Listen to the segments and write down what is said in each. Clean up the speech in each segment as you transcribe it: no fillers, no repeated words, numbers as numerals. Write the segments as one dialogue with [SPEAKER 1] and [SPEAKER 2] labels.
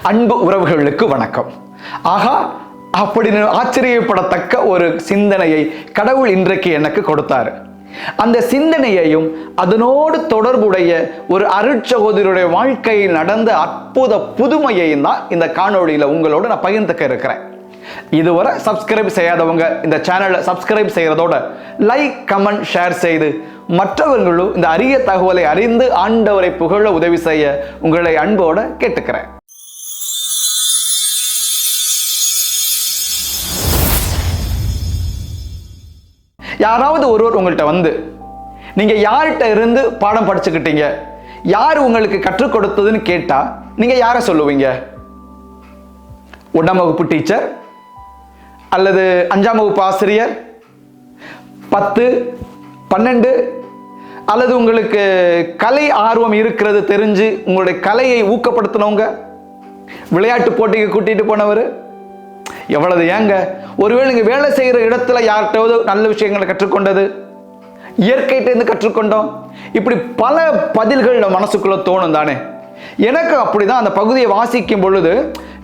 [SPEAKER 1] அன்பு உறவுகளுக்கு வணக்கம். ஆகா, அப்படின்னு ஆச்சரியப்படத்தக்க ஒரு சிந்தனையை கடவுள் இன்றைக்கு எனக்கு கொடுத்தாரு. அந்த சிந்தனையையும் அதனோடு தொடர்புடைய ஒரு அருட்சகோதரருடைய வாழ்க்கையில் நடந்த அற்புத புதுமையையும் தான் இந்த காணொளியில் உங்களோட நான் பகிர்ந்துக்க இருக்கிறேன். இதுவரை சப்ஸ்கிரைப் செய்யாதவங்க இந்த சேனலை சப்ஸ்கிரைப் செய்யறதோட லைக், கமெண்ட், ஷேர் செய்து மற்றவர்களும் இந்த அரிய தகவலை அறிந்து ஆண்டவரை புகழ உதவி செய்ய உங்களை அன்போட கேட்டுக்கிறேன். யாராவது ஒருவர் உங்கள்கிட்ட வந்து நீங்க யார்கிட்ட இருந்து பாடம் படிச்சுக்கிட்டீங்க, யார் உங்களுக்கு கற்றுக் கொடுத்ததுன்னு கேட்டா நீங்க யாரை சொல்லுவீங்க? 1ஆம் வகுப்பு டீச்சர், அல்லது 5ஆம் வகுப்பு ஆசிரியர், 10, 12, அல்லது உங்களுக்கு கலை ஆர்வம் இருக்கிறது தெரிஞ்சு உங்களுடைய கலையை ஊக்கப்படுத்தினவங்க, விளையாட்டு போட்டிக்கு கூட்டிட்டு போனவர், எவ்வளவு ஏங்க. ஒருவேளை நீங்க வேலை செய்யற இடத்துல யார்கிட்ட நல்ல விஷயங்களை கற்றுக்கொண்டது, இயற்கையிலிருந்து கற்றுக்கொண்டோம். இப்படி பல பதில்கள் நம்ம மனசுக்குள்ள தோணும் தானே. எனக்கு அப்படிதான் அந்த பகுதியை வாசிக்கும் பொழுது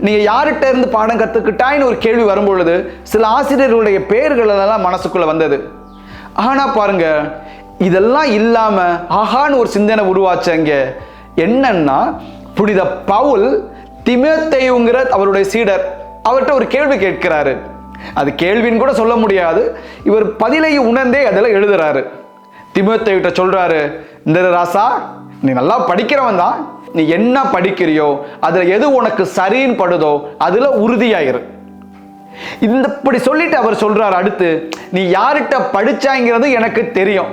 [SPEAKER 1] நீங்க யார்கிட்ட இருந்து பாடம் கத்துக்கிட்டாயின்னு ஒரு கேள்வி வரும் பொழுது சில ஆசிரியர்களுடைய பெயர்கள் எல்லாம் மனசுக்குள்ள வந்தது. ஆனா பாருங்க, இதெல்லாம் இல்லாம ஆகான்னு ஒரு சிந்தனை உருவாச்சங்க. என்னன்னா, புனித பவுல் திமோத்தேயுங்கிற அவருடைய சீடர் அவர்கிட்ட ஒரு கேள்வி கேட்கிறாரு. அது கேள்வின்னு கூட சொல்ல முடியாது, இவர் பதிலை உணர்ந்தே அதில் எழுதுறாரு. திமோத்தேயுட்ட சொல்றாரு, இந்த ராசா, நீ நல்லா படிக்கிறவன் தான், நீ என்ன படிக்கிறியோ அதுல எது உனக்கு சரின்னு படுதோ அதுல உறுதியாயிரு. இப்படி சொல்லிட்டு அவர் சொல்றாரு, அடுத்து நீ யார்கிட்ட படிச்சாங்கிறது எனக்கு தெரியும்.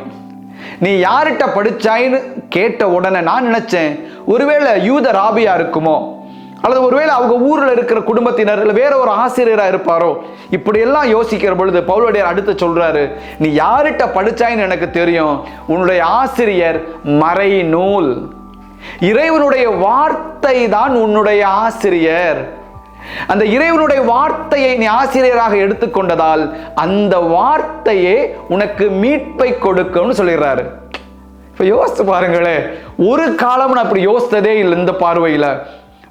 [SPEAKER 1] நீ யார்கிட்ட படிச்சாயின்னு கேட்ட உடனே நான் நினைச்சேன், ஒருவேளை யூத ராபியா இருக்குமோ, அல்லது ஒருவேளை அவங்க ஊரில் இருக்கிற குடும்பத்தினர் வேற ஒரு ஆசிரியராக இருப்பாரோ. இப்படி எல்லாம் யோசிக்கிற பொழுது பவுலடியார் அடுத்து சொல்றாரு, நீ யார்கிட்ட படிச்சாயின்னு எனக்கு தெரியும், உன்னுடைய ஆசிரியர் மறை நூல், இறைவனுடைய வார்த்தை தான் உன்னுடைய ஆசிரியர். அந்த இறைவனுடைய வார்த்தையை நீ ஆசிரியராக எடுத்துக்கொண்டதால் அந்த வார்த்தையே உனக்கு மீட்பை கொடுக்கும்னு சொல்லிடுறாரு. இப்ப யோசித்து பாருங்களே, ஒரு காலம் நான் அப்படி யோசித்ததே இல்லை. இந்த பார்வையில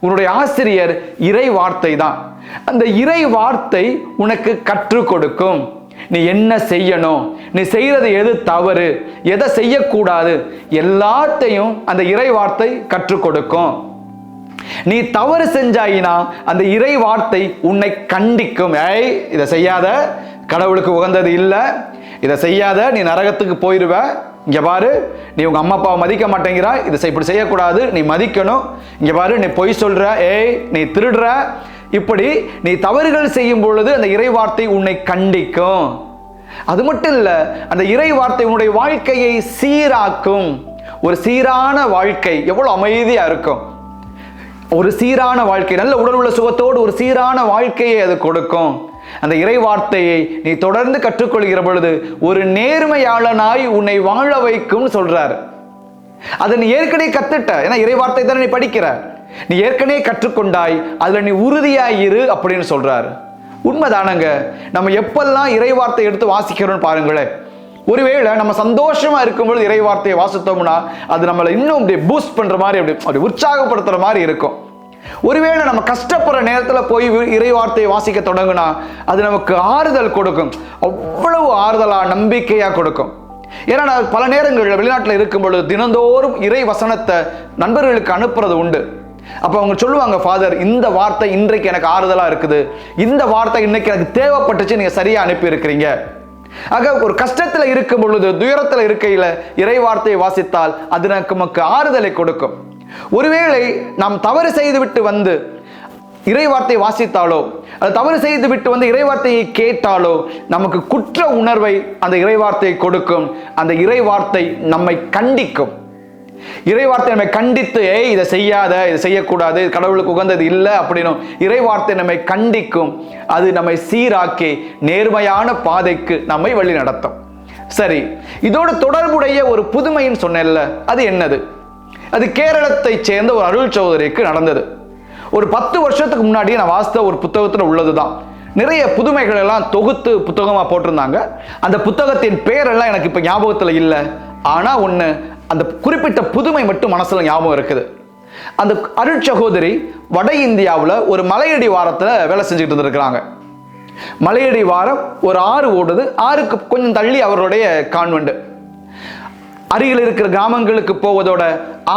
[SPEAKER 1] உன்னுடைய ஆசிரியர் இறை வார்த்தை தான். அந்த இறை வார்த்தை உனக்கு கற்றுக் கொடுக்கும். நீ என்ன செய்யணும், நீ செய்யறது எது தவறு, எதை செய்யக்கூடாது, எல்லாத்தையும் அந்த இறை வார்த்தை கற்றுக் கொடுக்கும். நீ தவறு செஞ்சாயினா அந்த இறை வார்த்தை உன்னை கண்டிக்கும். ஏய், இதை செய்யாத, கடவுளுக்கு உகந்தது இல்லை, இதை செய்யாத, நீ நரகத்துக்கு போயிடுவ. இங்க பாரு, நீ உங்க அம்மா அப்பாவை மதிக்க மாட்டேங்கிறா, இதை இப்படி செய்யக்கூடாது, நீ மதிக்கணும். இங்க பாரு, நீ பொய் சொல்ற, ஏய் நீ திருடுற. இப்படி நீ தவறுகள் செய்யும் பொழுது அந்த இறை வார்த்தை உன்னை கண்டிக்கும். அது மட்டும் இல்ல, அந்த இறை வார்த்தை உன்னுடைய வாழ்க்கையை சீராக்கும். ஒரு சீரான வாழ்க்கை எவ்வளவு அமைதியா இருக்கும். ஒரு சீரான வாழ்க்கை, நல்ல உடல் உள்ள சுகத்தோடு ஒரு சீரான வாழ்க்கையை அது கொடுக்கும். அந்த இறை வார்த்தையை நீ தொடர்ந்து கற்றுக்கொள்கிற பொழுது ஒரு நேர்மையாளனாய் உன்னை வாழ வைக்கும் சொல்றாரு. அதை நீ ஏற்கனவே கத்துட்ட, ஏன்னா இறை வார்த்தை தானே நீ படிக்கிற, நீ ஏற்கனவே கற்றுக்கொண்டாய், அதுல நீ உறுதியாயிரு அப்படின்னு சொல்றாரு. உண்மைதானங்க. நம்ம எப்பெல்லாம் இறை வார்த்தை எடுத்து வாசிக்கிறோம்னு பாருங்களேன். ஒருவேளை நம்ம சந்தோஷமா இருக்கும்போது இறை வார்த்தையை வாசித்தோம்னா அது நம்மளை இன்னும் பூஸ்ட் பண்ற மாதிரி, அப்படி உற்சாகப்படுத்துற மாதிரி இருக்கும். ஒருவேளை நம்ம கஷ்டப்படுற நேரத்தில் போய் இறை வார்த்தையை வாசிக்க தொடங்குனா அது நமக்கு ஆறுதல் கொடுக்கும். அவ்வளவு ஆறுதலா, நம்பிக்கையா கொடுக்கும். ஏன்னா நான் பல நேரங்களில் வெளிநாட்டில் இருக்கும் பொழுது தினந்தோறும் இறை வசனத்தை நண்பர்களுக்கு அனுப்புறது உண்டு. அப்ப அவங்க சொல்லுவாங்க, ஃபாதர், இந்த வார்த்தை இன்றைக்கு எனக்கு ஆறுதலா இருக்குது, இந்த வார்த்தை இன்னைக்கு எனக்கு தேவைப்பட்டுச்சு, நீங்க சரியா அனுப்பி இருக்கிறீங்க. ஆக ஒரு கஷ்டத்துல இருக்கும் பொழுது, துயரத்துல இருக்கையில இறை வார்த்தையை வாசித்தால் அது நமக்கு ஆறுதலை கொடுக்கும். ஒருவேளை நாம் தவறு செய்துவிட்டு வந்து இறை வார்த்தையை வாசித்தாலோ, அது தவறு செய்துவிட்டு வந்து இறை வார்த்தையை கேட்டாலோ நமக்கு குற்ற உணர்வை அந்த இறை வார்த்தையை கொடுக்கும். அந்த இறை வார்த்தை நம்மை கண்டிக்கும். இறை வார்த்தை நம்மை கண்டித்து, ஏய் இதை செய்யாத, இதை செய்யக்கூடாது, கடவுளுக்கு உகந்தது இல்லை அப்படின்னு இறை வார்த்தை நம்மை கண்டிக்கும். அது நம்மை சீராக்கி நேர்மையான பாதைக்கு நம்மை வழி நடத்தும். சரி, இதோடு தொடர்புடைய ஒரு புதுமைன்னு சொன்னேன்ல, அது என்னது? அது கேரளத்தை சேர்ந்த ஒரு அருள் சகோதரிக்கு நடந்தது. ஒரு 10 வருஷத்துக்கு முன்னாடி நான் வாசித்த ஒரு புத்தகத்தில் உள்ளதுதான். நிறைய புதுமைகள் எல்லாம் தொகுத்து புத்தகமா போட்டிருந்தாங்க. அந்த புத்தகத்தின் பேரெல்லாம் எனக்கு இப்ப ஞாபகத்தில் இல்லை. ஆனா ஒண்ணு, அந்த குறிப்பிட்ட புதுமை மட்டும் மனசுல ஞாபகம் இருக்குது. அந்த அருட்சகோதரி வட இந்தியாவில் ஒரு மலையடி வாரத்தில் வேலை செஞ்சுக்கிட்டு இருந்திருக்கிறாங்க. மலையடி வாரம் ஒரு ஆறு ஓடுது. ஆறுக்கு கொஞ்சம் தள்ளி அவருடைய கான்வெண்ட். அருகில் இருக்கிற கிராமங்களுக்கு போவதோட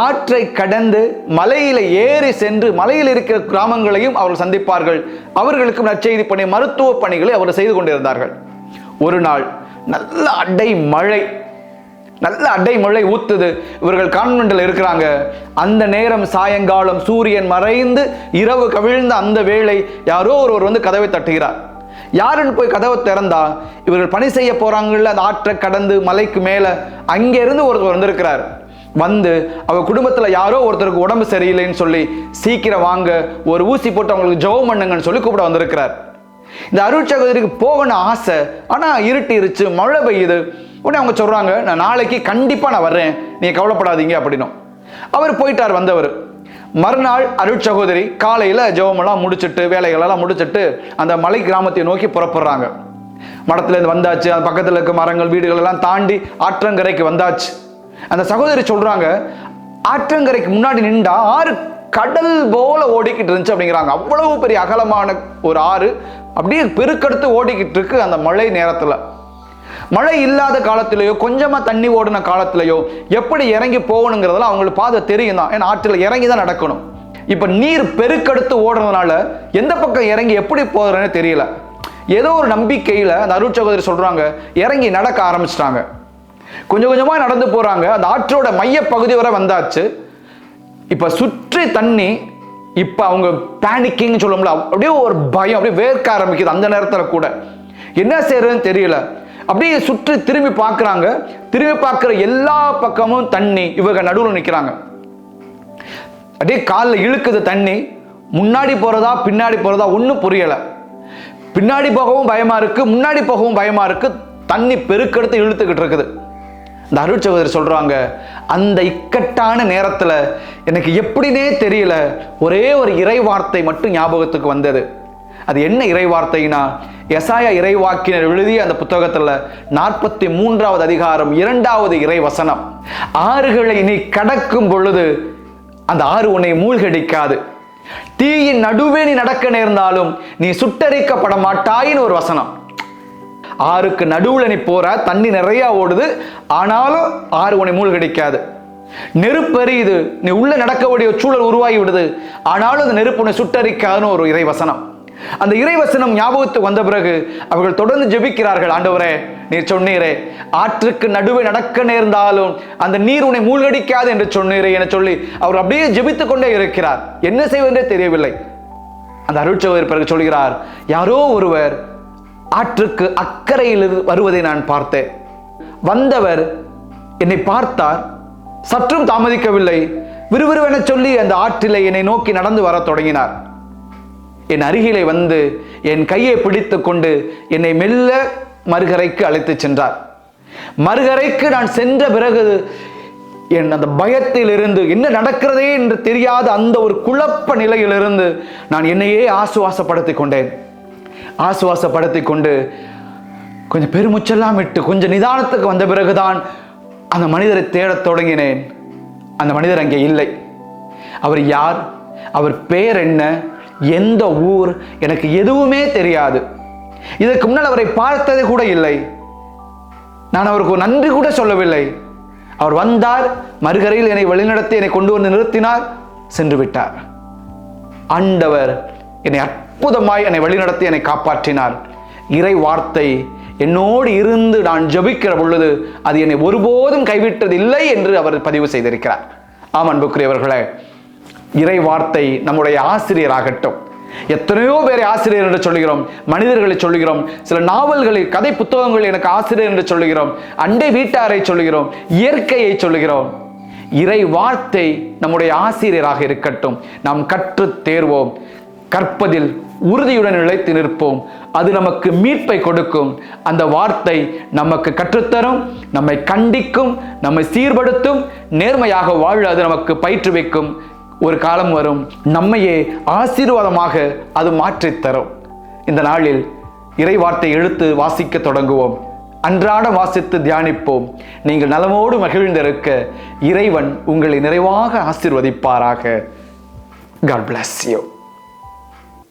[SPEAKER 1] ஆற்றை கடந்து மலையில ஏறி சென்று மலையில் இருக்கிற கிராமங்களையும் அவர்கள் சந்திப்பார்கள். அவர்களுக்கு நற்செய்தி பணி, மருத்துவ பணிகளை அவர் செய்து கொண்டிருந்தார்கள். ஒரு நாள் நல்ல அடை மழை ஊத்துது. இவர்கள் கான்வென்ட்ல இருக்கிறாங்க. அந்த நேரம் சாயங்காலம், சூரியன் மறைந்து இரவு கவிழ்ந்த அந்த வேளை யாரோ ஒருவர் வந்து கதவை தட்டுகிறார். யாருன்னு போய் கதவை திறந்தா, இவர்கள் பணி செய்ய போறாங்கல்ல, அந்த ஆற்றை கடந்து மலைக்கு மேல அங்க இருந்து ஒருத்தர் வந்திருக்கிறார். வந்து அவங்க குடும்பத்துல யாரோ ஒருத்தருக்கு உடம்பு சரியில்லைன்னு சொல்லி சீக்கிரம் வாங்க, ஒரு ஊசி போட்டு அவங்களுக்கு ஜெபம் பண்ணுங்கன்னு சொல்லி கூப்பிட வந்திருக்கிறார். இந்த அருட்சகோதரிக்கு போகணும் ஆசை, ஆனா இருட்டிருச்சு, மழை பெய்யுது. உடனே அவங்க சொல்றாங்க, நான் நாளைக்கு கண்டிப்பா நான் வர்றேன், நீங்க கவலைப்படாதீங்க அப்படின்னும். அவர் போயிட்டார் வந்தவர். மறுநாள் அருட்சகோதரி காலையில ஜெபமெல்லாம் முடிச்சுட்டு வேலைகளெல்லாம் முடிச்சுட்டு அந்த மலை கிராமத்தை நோக்கி புறப்படுறாங்க. மடத்துல இருந்து வந்தாச்சு, அந்த பக்கத்துல இருக்க மரங்கள் வீடுகள் எல்லாம் தாண்டி ஆற்றங்கரைக்கு வந்தாச்சு. அந்த சகோதரி சொல்றாங்க, ஆற்றங்கரைக்கு முன்னாடி நின்றா ஆறு கடல் போல ஓடிக்கிட்டு இருந்துச்சு அப்படிங்கிறாங்க. அவ்வளவு பெரிய அகலமான ஒரு ஆறு அப்படியே பெருக்கெடுத்து ஓடிக்கிட்டு இருக்கு. அந்த மழை நேரத்துல, மழை இல்லாத காலத்திலேயோ கொஞ்சமா தண்ணி ஓடின காலத்திலேயோ எப்படி இறங்கி போகணுங்கிறதெல்லாம் அவங்களுக்கு பார்த்து தெரியும் தான். ஏன்னா ஆற்றில் இறங்கி தான் நடக்கணும். இப்ப நீர் பெருக்கெடுத்து ஓடுறதுனால எந்த பக்கம் இறங்கி எப்படி போறதுன்னு தெரியல. ஏதோ ஒரு நம்பிக்கையில அந்த அருட்சகோதரி சொல்றாங்க, இறங்கி நடக்க ஆரம்பிச்சிட்டாங்க. கொஞ்சம் கொஞ்சமா நடந்து போறாங்க. அந்த ஆற்றோட மைய பகுதி வரை வந்தாச்சு. இப்ப சுற்றி தண்ணி. இப்ப அவங்க பேனிக்கிங் சொல்லுவோம்ல, அப்படியே ஒரு பயம், அப்படியே வேர்க்க ஆரம்பிக்குது. அந்த நேரத்துல கூட என்ன செய்யறதுன்னு தெரியல. அப்படியே சுற்றி திரும்பி பார்க்கறாங்க. திரும்பி பார்க்கிற எல்லா பக்கமும் தண்ணி. இவங்க நடுவில் நிற்கிறாங்க. அப்படியே காலில் இழுக்குது தண்ணி. முன்னாடி போறதா பின்னாடி போறதா ஒன்றும் புரியல. பின்னாடி போகவும் பயமா இருக்கு, முன்னாடி போகவும் பயமா இருக்கு. தண்ணி பெருக்கெடுத்து இழுத்துக்கிட்டு இருக்குது. இந்த அருட்சகோதரி சொல்றாங்க, அந்த இக்கட்டான நேரத்துல எனக்கு எப்படினே தெரியல, ஒரே ஒரு இறை வார்த்தை மட்டும் ஞாபகத்துக்கு வந்தது. அது என்ன இறை வார்த்தைனா, எசாயா இறைவாக்கினர் எழுதிய அந்த புத்தகத்துல 43வது அதிகாரம் 2வது இறை வசனம், ஆறுகளை நீ கடக்கும் பொழுது அந்த ஆறு உன்னை மூழ்கடிக்காது, தீயின் நடுவே நீ நடக்க நேர்ந்தாலும் நீ சுட்டரிக்கப்பட மாட்டாயின்னு ஒரு வசனம். ஆறுக்கு நடுவுல நீ போற, தண்ணி நிறைய ஓடுது, ஆனாலும் ஆறு உன்னை மூழ்கடிக்காது. நெருப்பு எரியுது, நீ உள்ள நடக்க வேண்டிய சூழல் உருவாகி விடுது, ஆனாலும் அந்த நெருப்பு உன்னை சுட்டரிக்காதுன்னு ஒரு இறைவசனம். அந்த இறைவசனம் ஞாபகத்துக்கு வந்த பிறகு அவர்கள் தொடர்ந்து ஜெபிக்கிறார்கள். ஆண்டவரே, நீர் சொன்னீரே ஆற்றுக்கு நடுவே நடக்க நேர்ந்தாலும் அந்த நீர் உன்னை மூழ்கடிக்காது என்று சொன்னீரே என சொல்லி அவர் அப்படியே ஜெபித்துக் கொண்டே இருக்கிறார். என்ன செய்வதென்றே தெரியவில்லை. அந்த அருட்சகோதரி பிறகு சொல்கிறார், யாரோ ஒருவர் ஆற்றுக்கு அக்கறையில் வருவதை நான் பார்த்தேன். வந்தவர் என்னை பார்த்தார், சற்றும் தாமதிக்கவில்லை, விறுவிறுவென சொல்லி அந்த ஆற்றிலே என்னை நோக்கி நடந்து வர தொடங்கினார். என் அருகிலே வந்து என் கையை பிடித்து கொண்டு என்னை மெல்ல மறுகரைக்கு அழைத்து சென்றார். மறுகரைக்கு நான் சென்ற பிறகு என் அந்த பயத்தில் இருந்து, என்ன நடக்கிறதே என்று தெரியாத அந்த ஒரு குழப்ப நிலையிலிருந்து நான் என்னையே ஆசுவாசப்படுத்திக் கொண்டேன். ஆசுவாசப்படுத்திக் கொண்டு கொஞ்சம் பெருமுச்செல்லாம் விட்டு கொஞ்சம் நிதானத்துக்கு வந்த பிறகுதான் அந்த மனிதரை தேடத் தொடங்கினேன். அந்த மனிதர் அங்கே இல்லை. அவர் யார், அவர் பெயர் என்ன, எந்த ஊர், எனக்கு எதுவுமே தெரியாது. இதற்கு முன்னால் அவரை பார்த்தது கூட இல்லை. நான் அவருக்கு ஒரு நன்றி கூட சொல்லவில்லை. அவர் வந்தார், மறுகரையில் என்னை வழிநடத்தி என்னை கொண்டு வந்து நிறுத்தினார், சென்று விட்டார். ஆண்டவர் என்னை அற்புதமாய் என்னை வழிநடத்தி என்னை காப்பாற்றினார். இறை வார்த்தை என்னோடு இருந்து நான் ஜெபிக்கிற பொழுது அது என்னை ஒருபோதும் கைவிட்டது இல்லை என்று அவர் பதிவு செய்திருக்கிறார். ஆம் அன்புக்குரியவர்களே, இறை வார்த்தை நம்முடைய ஆசிரியராகட்டும். எத்தனையோ பேரை ஆசிரியர் என்று சொல்லுகிறோம், மனிதர்களை சொல்லுகிறோம், சில நாவல்களை கதை புத்தகங்கள் எனக்கு ஆசிரியர் என்று சொல்லுகிறோம், அண்டை வீட்டாரை சொல்லுகிறோம், இயற்கையை சொல்லுகிறோம். இறை வார்த்தை நம்முடைய ஆசிரியராக இருக்கட்டும். நாம் கற்று தேர்வோம், கற்பதில் உறுதியுடன் நிலைத்து நிற்போம். அது நமக்கு மீட்பை கொடுக்கும். அந்த வார்த்தை நமக்கு கற்றுத்தரும், நம்மை கண்டிக்கும், நம்மை சீர்படுத்தும், நேர்மையாக வாழ அது நமக்கு பயிற்றுவிக்கும். ஒரு காலம் வரும், நம்மையே ஆசீர்வாதமாக அது மாற்றித் தரும். இந்த நாளில் இறை வார்த்தை எழுத்து வாசிக்க தொடங்குவோம். அன்றாட வாசித்து தியானிப்போம். நீங்கள் நலமோடு மகிழ்ந்திருக்க இறைவன் உங்களை நிறைவாக ஆசீர்வதிப்பாராக. God bless you.